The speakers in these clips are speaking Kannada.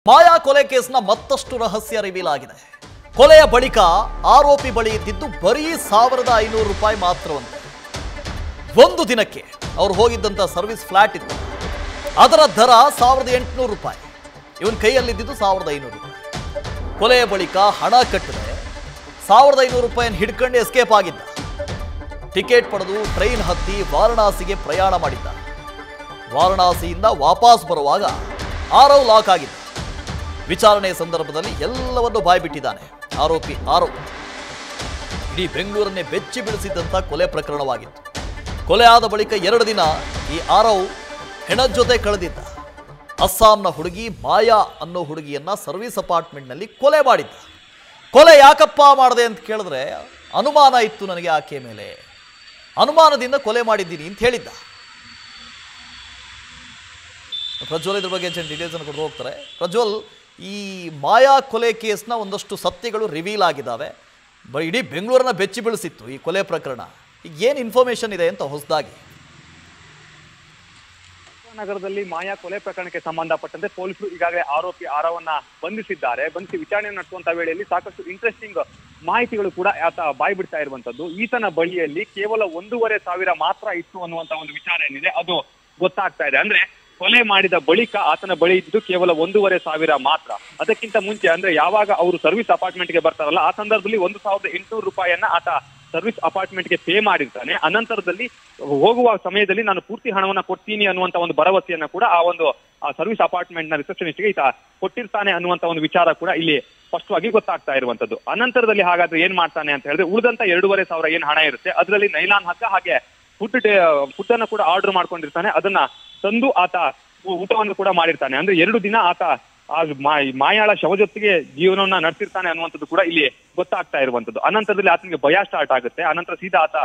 ಮಾಯಾ ಕೊಲೆ ಕೇಸ್ನ ಮತ್ತಷ್ಟು ರಹಸ್ಯ ರಿವೀಲ್ ಆಗಿದೆ. ಕೊಲೆಯ ಬಳಿಕ ಆರೋಪಿ ಬಳಿ ಇದ್ದಿದ್ದು ಬರೀ 1500 ರೂಪಾಯಿ ಮಾತ್ರವಂತೆ. ಒಂದು ದಿನಕ್ಕೆ ಅವರು ಹೋಗಿದ್ದಂತ ಸರ್ವಿಸ್ ಫ್ಲಾಟ್ ಇತ್ತು, ಅದರ ದರ 1800 ರೂಪಾಯಿ. ಇವನ್ ಕೈಯಲ್ಲಿದ್ದು 1500 ರೂಪಾಯಿ. ಕೊಲೆಯ ಬಳಿಕ ಹಣ ಕಟ್ಟದೆ 1500 ರೂಪಾಯಿಯನ್ನು ಹಿಡ್ಕೊಂಡು ಎಸ್ಕೇಪ್ ಆಗಿದ್ದ. ಟಿಕೆಟ್ ಪಡೆದು ಟ್ರೈನ್ ಹತ್ತಿ ವಾರಣಾಸಿಗೆ ಪ್ರಯಾಣ ಮಾಡಿದ್ದ. ವಾರಣಾಸಿಯಿಂದ ವಾಪಸ್ ಬರುವಾಗ ಆರವ್ ಲಾಕ್ ಆಗಿದ್ದ. ವಿಚಾರಣೆ ಸಂದರ್ಭದಲ್ಲಿ ಎಲ್ಲವನ್ನು ಬಾಯ್ಬಿಟ್ಟಿದ್ದಾನೆ ಆರೋಪಿ ಆರವ್. ಇಡೀ ಬೆಂಗಳೂರನ್ನೇ ಬೆಚ್ಚಿ ಬೀಳಿಸಿದ್ದಂಥ ಕೊಲೆ ಪ್ರಕರಣವಾಗಿತ್ತು. ಕೊಲೆ ಆದ ಬಳಿಕ 2 ದಿನ ಈ ಆರವ್ ಹೆಣದ ಜೊತೆ ಕಳೆದಿದ್ದ. ಅಸ್ಸಾಂನ ಹುಡುಗಿ ಮಾಯಾ ಅನ್ನೋ ಹುಡುಗಿಯನ್ನ ಸರ್ವಿಸ್ ಅಪಾರ್ಟ್ಮೆಂಟ್ನಲ್ಲಿ ಕೊಲೆ ಮಾಡಿದ್ದ. ಕೊಲೆ ಯಾಕಪ್ಪ ಮಾಡಿದೆ ಅಂತ ಕೇಳಿದ್ರೆ ಅನುಮಾನ ಇತ್ತು ನನಗೆ ಆಕೆ ಮೇಲೆ, ಅನುಮಾನದಿಂದ ಕೊಲೆ ಮಾಡಿದ್ದೀನಿ ಅಂತ ಹೇಳಿದ್ದ. ಪ್ರಜ್ವಲ್ ಇದ್ರ ಬಗ್ಗೆ ಡೀಟೇಲ್ಸ್ ಅನ್ನು ಕೊಟ್ಟು ಹೋಗ್ತಾರೆ. ಪ್ರಜ್ವಲ್, ಈ ಮಾಯಾ ಕೊಲೆ ಕೇಸ್ನ ಒಂದಷ್ಟು ಸತ್ಯಗಳು ರಿವೀಲ್ ಆಗಿದ್ದಾವೆ. ಇಡೀ ಬೆಂಗಳೂರನ್ನ ಬೆಚ್ಚಿ ಬೀಳಿಸಿತ್ತು ಈ ಕೊಲೆ ಪ್ರಕರಣ. ಈಗ ಏನು ಇನ್ಫಾರ್ಮೇಶನ್ ಇದೆ ಅಂತ ಹೊಸದಾಗಿ? ನಗರದಲ್ಲಿ ಮಾಯಾ ಕೊಲೆ ಪ್ರಕರಣಕ್ಕೆ ಸಂಬಂಧಪಟ್ಟಂತೆ ಪೊಲೀಸರು ಈಗಾಗಲೇ ಆರೋಪಿ ಆರವನ್ನ ಬಂಧಿಸಿದ್ದಾರೆ. ಬಂಧಿಸಿ ವಿಚಾರಣೆ ನಡೆಸುವಂತ ವೇಳೆಯಲ್ಲಿ ಸಾಕಷ್ಟು ಇಂಟ್ರೆಸ್ಟಿಂಗ್ ಮಾಹಿತಿಗಳು ಕೂಡ ಆತ ಬಾಯಿ ಬಿಡ್ತಾ ಇರುವಂತದ್ದು. ಈತನ ಬಳಿಯಲ್ಲಿ ಕೇವಲ 1500 ಮಾತ್ರ ಇತ್ತು ಅನ್ನುವಂತ ಒಂದು ವಿಚಾರ ಏನಿದೆ ಅದು ಗೊತ್ತಾಗ್ತಾ ಇದೆ. ಅಂದ್ರೆ ಕೊಲೆ ಮಾಡಿದ ಬಳಿಕ ಆತನ ಬಳಿ ಇದ್ದು ಕೇವಲ 1500 ಮಾತ್ರ. ಅದಕ್ಕಿಂತ ಮುಂಚೆ ಅಂದ್ರೆ ಯಾವಾಗ ಅವರು ಸರ್ವಿಸ್ ಅಪಾರ್ಟ್ಮೆಂಟ್ಗೆ ಬರ್ತಾರಲ್ಲ ಆ ಸಂದರ್ಭದಲ್ಲಿ 1800 ರೂಪಾಯಿಯನ್ನ ಆತ ಸರ್ವಿಸ್ ಅಪಾರ್ಟ್ಮೆಂಟ್ಗೆ ಪೇ ಮಾಡಿರ್ತಾನೆ. ಅನಂತರದಲ್ಲಿ ಹೋಗುವ ಸಮಯದಲ್ಲಿ ನಾನು ಪೂರ್ತಿ ಹಣವನ್ನ ಕೊಡ್ತೀನಿ ಅನ್ನುವಂತ ಒಂದು ಭರವಸೆಯನ್ನ ಕೂಡ ಆ ಸರ್ವಿಸ್ ಅಪಾರ್ಟ್ಮೆಂಟ್ ನ ರಿಸೆಪ್ಷನಿಸ್ಟ್ಗೆ ಈತ ಕೊಟ್ಟಿರ್ತಾನೆ ಅನ್ನುವಂತ ಒಂದು ವಿಚಾರ ಕೂಡ ಇಲ್ಲಿ ಸ್ಪಷ್ಟವಾಗಿ ಗೊತ್ತಾಗ್ತಾ ಇರುವಂತದ್ದು. ಅನಂತರದಲ್ಲಿ ಹಾಗಾದ್ರೆ ಏನ್ ಮಾಡ್ತಾನೆ ಅಂತ ಹೇಳಿದ್ರೆ ಉಳಿದಂತ 2500 ಏನ್ ಹಣ ಇರುತ್ತೆ ಅದರಲ್ಲಿ ನೈಲಾನ್ ಹಗ್ಗ ಹಾಗೆ ಫುಡ್ ಅನ್ನ ಕೂಡ ಆರ್ಡರ್ ಮಾಡ್ಕೊಂಡಿರ್ತಾನೆ. ಅದನ್ನ ತಂದು ಆತ ಊಟವನ್ನು ಕೂಡ ಮಾಡಿರ್ತಾನೆ. ಅಂದ್ರೆ 2 ದಿನ ಆತ ಆ ಮಾಯಾಳ ಶವ ಜೊತೆಗೆ ಜೀವನವನ್ನ ನಡೆಸಿರ್ತಾನೆ ಅನ್ನುವಂಥದ್ದು ಕೂಡ ಇಲ್ಲಿ ಗೊತ್ತಾಗ್ತಾ ಇರುವಂತದ್ದು. ಅನಂತರದಲ್ಲಿ ಆತನಿಗೆ ಭಯ ಸ್ಟಾರ್ಟ್ ಆಗುತ್ತೆ. ಅನಂತರ ಸೀದಾ ಆತ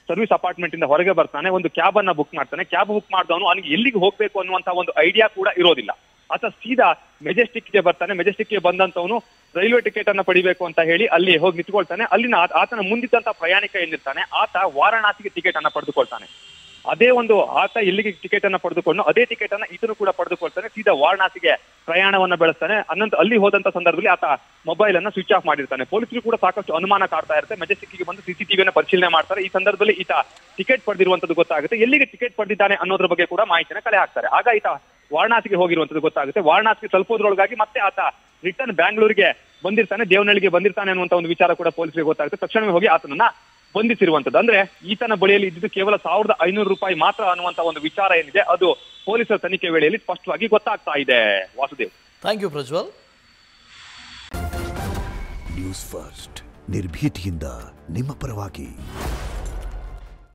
ಸರ್ವಿಸ್ ಅಪಾರ್ಟ್ಮೆಂಟ್ ಇಂದ ಹೊರಗೆ ಬರ್ತಾನೆ. ಒಂದು ಕ್ಯಾಬ್ ಅನ್ನ ಬುಕ್ ಮಾಡ್ತಾನೆ. ಕ್ಯಾಬ್ ಬುಕ್ ಮಾಡಿದವನು ಅವನಿಗೆ ಎಲ್ಲಿಗೆ ಹೋಗ್ಬೇಕು ಅನ್ನುವಂತ ಒಂದು ಐಡಿಯಾ ಕೂಡ ಇರೋದಿಲ್ಲ. ಆತ ಸೀದಾ ಮೆಜೆಸ್ಟಿಕ್ಗೆ ಬರ್ತಾನೆ. ಮೆಜೆಸ್ಟಿಕ್ಗೆ ಬಂದಂತವನು ರೈಲ್ವೆ ಟಿಕೆಟ್ ಅನ್ನ ಪಡಿಬೇಕು ಅಂತ ಹೇಳಿ ಅಲ್ಲಿ ಹೋಗಿ ನಿಂತ್ಕೊಳ್ತಾನೆ. ಅಲ್ಲಿನ ಆತನ ಮುಂದಿದ್ದಂತ ಪ್ರಯಾಣಿಕ ಏನಿರ್ತಾನೆ ಆತ ವಾರಣಾಸಿಗೆ ಟಿಕೆಟ್ ಅನ್ನ ಪಡೆದುಕೊಳ್ತಾನೆ. ಅದೇ ಒಂದು ಆತ ಎಲ್ಲಿಗೆ ಟಿಕೆಟ್ ಅನ್ನ ಪಡೆದುಕೊಂಡು ಅದೇ ಟಿಕೆಟ್ ಅನ್ನ ಇದನ್ನು ಕೂಡ ಪಡೆದುಕೊಳ್ತಾನೆ. ಸೀದಾ ವಾರಣಾಸಿಗೆ ಪ್ರಯಾಣವನ್ನ ಬೆಳೆಸ್ತಾನೆ. ಅಲ್ಲಿ ಹೋದಂತ ಸಂದರ್ಭದಲ್ಲಿ ಆತ ಮೊಬೈಲ್ ಅನ್ನ ಸ್ವಿಚ್ ಆಫ್ ಮಾಡಿರ್ತಾನೆ. ಪೊಲೀಸರು ಕೂಡ ಸಾಕಷ್ಟು ಅನುಮಾನ ಕಾಡ್ತಾ ಇರುತ್ತೆ. ಮೆಜೆಸ್ಟಿಕ್ಗೆ ಬಂದು ಸಿಸಿಟಿವಿಯನ್ನ ಪರಿಶೀಲನೆ ಮಾಡ್ತಾರೆ. ಈ ಸಂದರ್ಭದಲ್ಲಿ ಈತ ಟಿಕೆಟ್ ಪಡೆದಿರುವಂತದ್ದು ಗೊತ್ತಾಗುತ್ತೆ. ಎಲ್ಲಿಗೆ ಟಿಕೆಟ್ ಪಡೆದಿದ್ದಾನೆ ಅನ್ನೋದ್ರ ಬಗ್ಗೆ ಕೂಡ ಮಾಹಿತಿನ ಕಲೆ ಹಾಕ್ತಾರೆ. ಆಗ ಈತ ವಾರಣಾಸಿಗೆ ಹೋಗಿರುವಂತದ್ದು ಗೊತ್ತಾಗುತ್ತೆ. ವಾರಣಾಸಿಗೆ ತಲುಪೋದ್ರೊಳಗಾಗಿ ಮತ್ತೆ ಆತ ರಿಟರ್ನ್ ಬ್ಯಾಂಗ್ಳೂರಿಗೆ ಬಂದಿರ್ತಾನೆ, ದೇವನಹಳ್ಳಿಗೆ ಬಂದಿರ್ತಾನೆ ಅನ್ನುವಂತ ಒಂದು ವಿಚಾರ ಕೂಡ ಪೊಲೀಸರಿಗೆ ಗೊತ್ತಾಗುತ್ತೆ. ತಕ್ಷಣವೇ ಹೋಗಿ ಆತನನ್ನ ಬಂಧಿಸಿರುವಂತದ್ದು. ಅಂದ್ರೆ ಈತನ ಬಳಿಯಲ್ಲಿ ಇದ್ದಿದ್ದು ಕೇವಲ 1500 ರೂಪಾಯಿ ಮಾತ್ರ ಅನ್ನುವಂತ ಒಂದು ವಿಚಾರ ಏನಿದೆ ಅದು ಪೊಲೀಸರ ತನಿಖೆ ವೇಳೆಯಲ್ಲಿ ಸ್ಪಷ್ಟವಾಗಿ ಗೊತ್ತಾಗ್ತಾ ಇದೆ. Vasudev, thank you Prajwal. News first ನಿರ್ಭೀತಿಯಿಂದ ನಿಮ್ಮ ಪರವಾಗಿ.